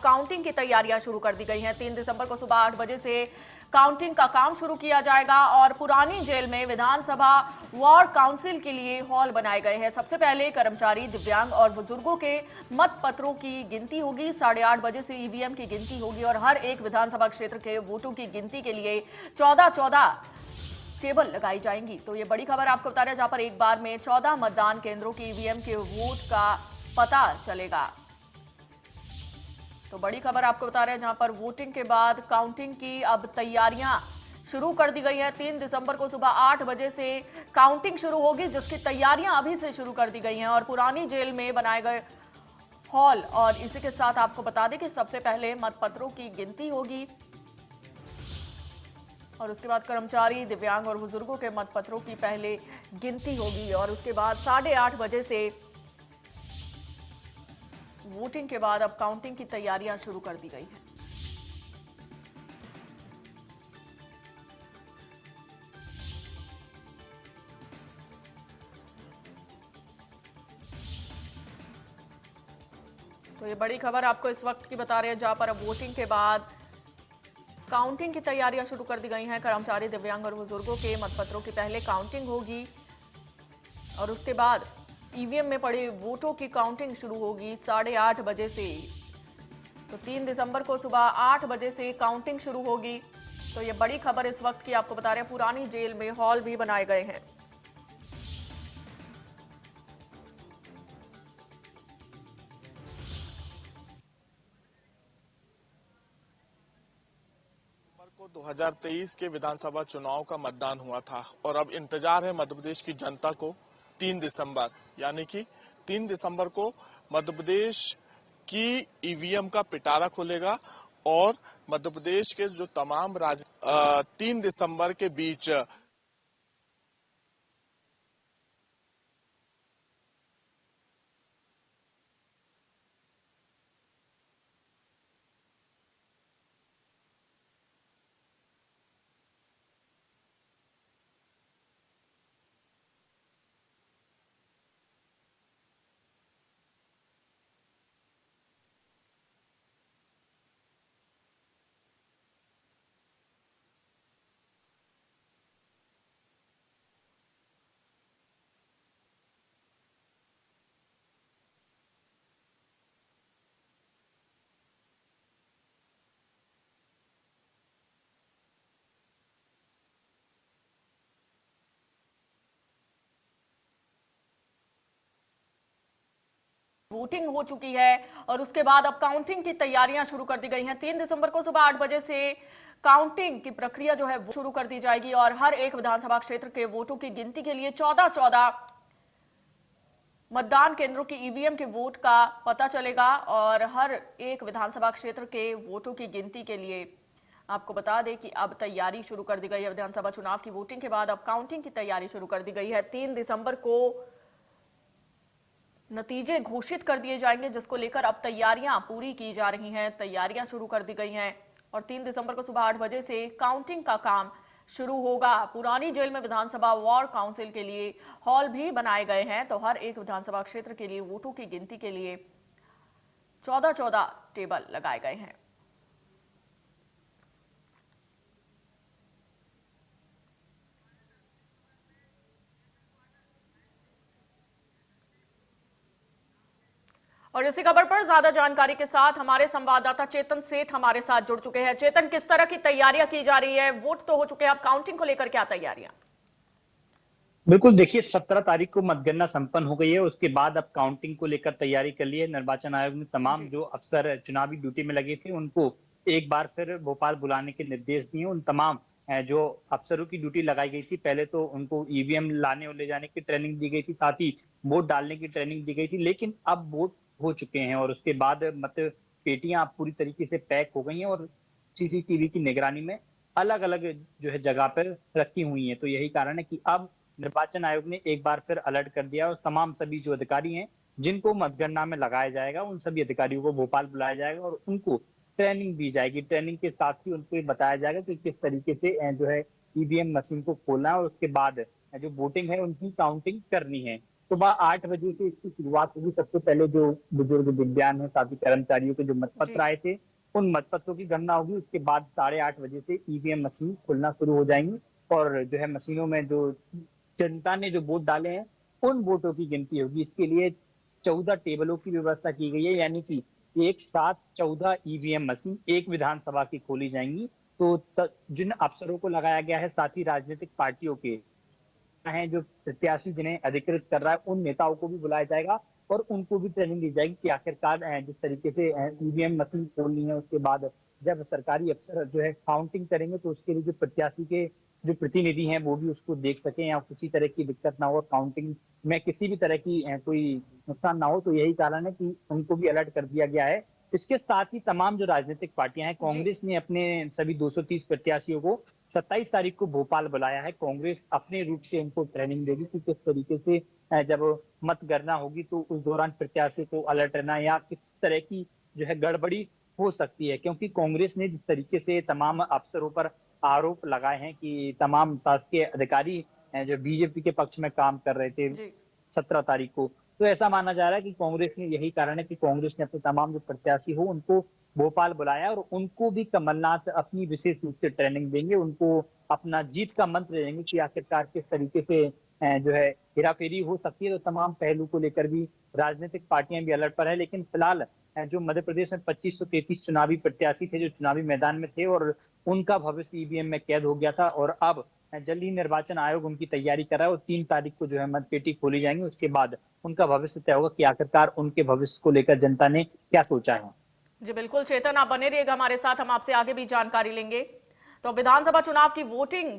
Counting की तैयारियां शुरू कर दी गई हैं। 3 दिसंबर को सुबह 8 बजे से काउंटिंग का काम शुरू किया जाएगा और पुरानी जेल में विधानसभा वार्ड काउंसिल के लिए हॉल बनाए गए हैं। सबसे पहले कर्मचारी, दिव्यांग और बुजुर्गों के मत पत्रों की गिनती होगी। 8:30 बजे से ईवीएम की गिनती होगी और हर एक विधानसभा क्षेत्र के वोटों की गिनती के लिए 14 टेबल लगाई जाएंगी। तो ये बड़ी खबर आपको बता रहे हैं, जहां पर एक बार में 14 मतदान केंद्रों की ईवीएम के वोट का पता चलेगा। तो बड़ी खबर आपको बता रहे हैं, जहां पर वोटिंग के बाद काउंटिंग की अब तैयारियां शुरू कर दी गई है। 3 दिसंबर को सुबह 8 बजे से काउंटिंग शुरू होगी, जिसकी तैयारियां अभी से शुरू कर दी गई हैं और पुरानी जेल में बनाए गए हॉल। और इसी के साथ आपको बता दें कि सबसे पहले मतपत्रों की गिनती होगी और उसके बाद कर्मचारी, दिव्यांग और बुजुर्गों के मतपत्रों की पहले गिनती होगी और उसके बाद 8:30 बजे से वोटिंग के बाद अब काउंटिंग की तैयारियां शुरू कर दी गई हैं। तो ये बड़ी खबर आपको इस वक्त की बता रहे हैं, जहां पर अब वोटिंग के बाद काउंटिंग की तैयारियां शुरू कर दी गई हैं। कर्मचारी, दिव्यांग और बुजुर्गों के मतपत्रों की पहले काउंटिंग होगी और उसके बाद ईवीएम में पड़े वोटों की काउंटिंग शुरू होगी 8:30 बजे से। तो 3 दिसंबर को सुबह 8 बजे से काउंटिंग शुरू होगी। तो ये बड़ी खबर इस वक्त की आपको बता रहे हैं, पुरानी जेल में हॉल भी बनाए गए हैं। को 2023 के विधानसभा चुनाव का मतदान हुआ था और अब इंतजार है मध्य प्रदेश की जनता को 3 दिसंबर, यानी कि 3 दिसंबर को मध्य प्रदेश की ईवीएम का पिटारा खुलेगा और मध्य प्रदेश के जो तमाम 3 दिसंबर के बीच वोटिंग हो चुकी है और उसके बाद अब काउंटिंग की तैयारियां शुरू कर दी गई हैं। 3 दिसंबर को सुबह 8 बजे से काउंटिंग की प्रक्रिया जो है वो शुरू कर दी जाएगी और हर एक विधानसभा क्षेत्र के वोटों की गिनती के लिए 14 मतदान केंद्रों की ईवीएम के वोट का पता चलेगा और हर एक विधानसभा क्षेत्र के वोटों की गिनती के लिए आपको बता दें कि अब तैयारी शुरू कर दी गई है। विधानसभा चुनाव की वोटिंग के बाद अब काउंटिंग की तैयारी शुरू कर दी गई है। 3 दिसंबर को नतीजे घोषित कर दिए जाएंगे, जिसको लेकर अब तैयारियां पूरी की जा रही हैं, तैयारियां शुरू कर दी गई हैं और 3 दिसंबर को सुबह 8 बजे से काउंटिंग का काम शुरू होगा। पुरानी जेल में विधानसभा वार्ड काउंसिल के लिए हॉल भी बनाए गए हैं। तो हर एक विधानसभा क्षेत्र के लिए वोटों की गिनती के लिए 14 टेबल लगाए गए हैं। और इसी खबर पर ज्यादा जानकारी के साथ हमारे संवाददाता चेतन सेठ हमारे साथ जुड़ चुके हैं। चेतन, किस तरह की तैयारियां की जा रही है? वोट तो हो चुके हैं, अब काउंटिंग को लेकर क्या तैयारियां? बिल्कुल, देखिए 17 तारीख को मतगणना संपन्न हो गई है। उसके बाद अब काउंटिंग को लेकर तैयारी कर ली है। निर्वाचन आयोग ने तमाम जी। जो अफसर चुनावी ड्यूटी में लगे थे उनको एक बार फिर भोपाल बुलाने के निर्देश दिए। उन तमाम जो अफसरों की ड्यूटी लगाई गई थी, पहले तो उनको ईवीएम लाने और ले जाने की ट्रेनिंग दी गई थी, साथ ही वोट डालने की ट्रेनिंग दी गई थी। लेकिन अब वोट हो चुके हैं और उसके बाद मत पेटियां पूरी तरीके से पैक हो गई हैं और सीसीटीवी की निगरानी में अलग अलग जो है जगह पर रखी हुई है। तो यही कारण है कि अब निर्वाचन आयोग ने एक बार फिर अलर्ट कर दिया और तमाम सभी जो अधिकारी हैं जिनको मतगणना में लगाया जाएगा, उन सभी अधिकारियों को भोपाल बुलाया जाएगा और उनको ट्रेनिंग दी जाएगी। ट्रेनिंग के साथ ही उनको ये बताया जाएगा कि किस तरीके से जो है ईवीएम मशीन को खोलना है और उसके बाद जो वोटिंग है उनकी काउंटिंग करनी है। सुबह 8 बजे से इसकी शुरुआत होगी। सबसे पहले जो बुजुर्ग, दिव्यांग है, साथी कर्मचारियों के जो जी। मतपत्र आए थे, उन मतपत्रों की गणना होगी। उसके बाद 8:30 बजे से ईवीएम मशीन खुलना शुरू हो जाएंगी और जो है मशीनों में जो जनता ने जो वोट डाले हैं, उन वोटों की गिनती होगी। इसके लिए 14 टेबलों की व्यवस्था की गई है, यानी कि एक साथ 14 ईवीएम मशीन एक विधानसभा की खोली जाएंगी। तो जिन अफसरों को लगाया गया है, साथ ही राजनीतिक पार्टियों के हैं जो प्रत्याशी जिन्हें अधिकृत कर रहा है, उन नेताओं को भी बुलाया जाएगा और उनको भी ट्रेनिंग दी जाएगी कि आखिरकार जिस तरीके से ईवीएम मशीन खोलनी है, उसके बाद जब सरकारी अफसर जो है काउंटिंग करेंगे तो उसके लिए जो प्रत्याशी के जो प्रतिनिधि हैं वो भी उसको देख सकें या किसी तरह की दिक्कत ना हो, काउंटिंग में किसी भी तरह की कोई नुकसान ना हो। तो यही कारण है कि उनको भी अलर्ट कर दिया गया है। इसके साथ ही तमाम जो राजनीतिक पार्टियां हैं, जी। कांग्रेस ने अपने सभी 230 प्रत्याशियों को 27 तारीख को भोपाल बुलाया है। कांग्रेस अपने रूप से उनको ट्रेनिंग देगी कि किस तरीके से जब मतगणना होगी तो उस दौरान प्रत्याशी को अलर्ट रहना या किस तरह की जो है गड़बड़ी हो सकती है। क्योंकि कांग्रेस ने जिस तरीके से तमाम अफसरों पर आरोप लगाए हैं कि तमाम शासकीय अधिकारी जो बीजेपी के पक्ष में काम कर रहे थे जी। 17 तारीख को, तो ऐसा माना जा रहा है कि कांग्रेस ने, यही कारण है कि कांग्रेस ने अपने तमाम जो प्रत्याशी हो उनको भोपाल बुलाया और उनको भी कमलनाथ अपनी विशेष रूप से ट्रेनिंग देंगे, उनको अपना जीत का मंत्र देंगे कि आखिरकार किस तरीके से जो है हेराफेरी हो सकती है। तो तमाम पहलू को लेकर भी राजनीतिक पार्टियां भी अलर्ट पर है। लेकिन फिलहाल जो मध्य प्रदेश में 2533 चुनावी प्रत्याशी थे जो चुनावी मैदान में थे और उनका भविष्य ईवीएम में कैद हो गया था और अब जल्द ही निर्वाचन आयोग उनकी तैयारी कर रहा है और 3 तारीख को जो है मतपेटी खोली जाएंगी। उसके बाद उनका भविष्य तय होगा कि आखिरकार उनके भविष्य को लेकर जनता ने क्या सोचा है। जी बिल्कुल चेतन, आप बने रहिएगा हमारे साथ, हम आपसे आगे भी जानकारी लेंगे। तो विधानसभा चुनाव की वोटिंग